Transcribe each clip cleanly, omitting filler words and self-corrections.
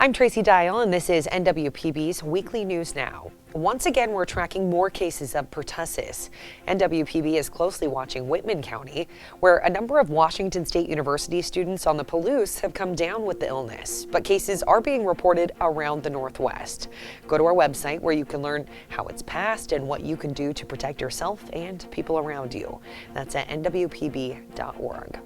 I'm Tracy Dial, and this is NWPB's Weekly News Now. Once again, we're tracking more cases of pertussis. NWPB is closely watching Whitman County, where a number of Washington State University students on the Palouse have come down with the illness, but cases are being reported around the Northwest. Go to our website where you can learn how it's passed and what you can do to protect yourself and people around you. That's at nwpb.org.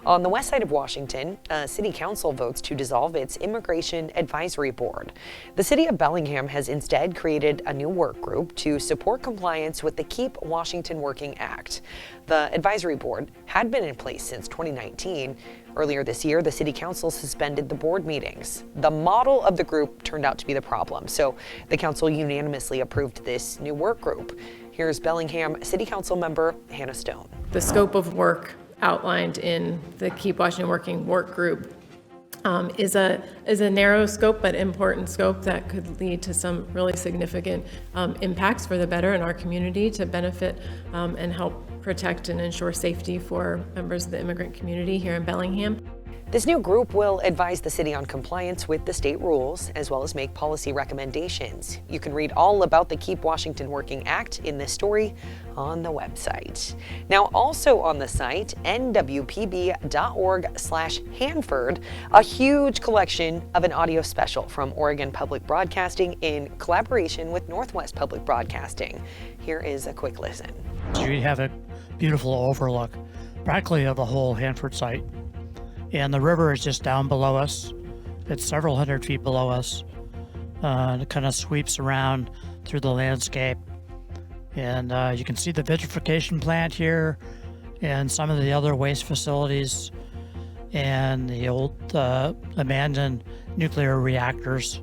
On the west side of Washington, City Council votes to dissolve its Immigration Advisory Board. The city of Bellingham has instead created a new work group to support compliance with the Keep Washington Working Act. The advisory board had been in place since 2019. Earlier this year, the City Council suspended the board meetings. The model of the group turned out to be the problem, so the council unanimously approved this new work group. Here's Bellingham City Council member Hannah Stone. The scope of work outlined in the Keep Washington Working work group is a narrow scope but important scope that could lead to some really significant impacts for the better in our community to benefit and help protect and ensure safety for members of the immigrant community here in Bellingham. This new group will advise the city on compliance with the state rules, as well as make policy recommendations. You can read all about the Keep Washington Working Act in this story on the website. Now, also on the site, nwpb.org/Hanford, a huge collection of an audio special from Oregon Public Broadcasting in collaboration with Northwest Public Broadcasting. Here is a quick listen. You have a beautiful overlook, practically of the whole Hanford site. And the river is just down below us. It's several hundred feet below us. It kind of sweeps around through the landscape. And you can see the vitrification plant here and some of the other waste facilities and the old abandoned nuclear reactors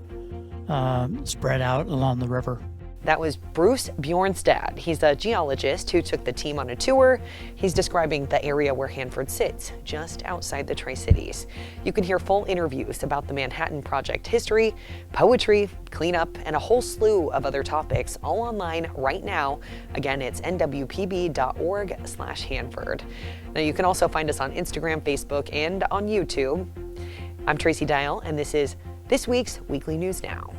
spread out along the river. That was Bruce Bjornstad. He's a geologist who took the team on a tour. He's describing the area where Hanford sits, just outside the Tri-Cities. You can hear full interviews about the Manhattan Project history, poetry, cleanup, and a whole slew of other topics, all online right now. Again, it's nwpb.org/Hanford. Now, you can also find us on Instagram, Facebook, and on YouTube. I'm Tracy Dial, and this is this week's Weekly News Now.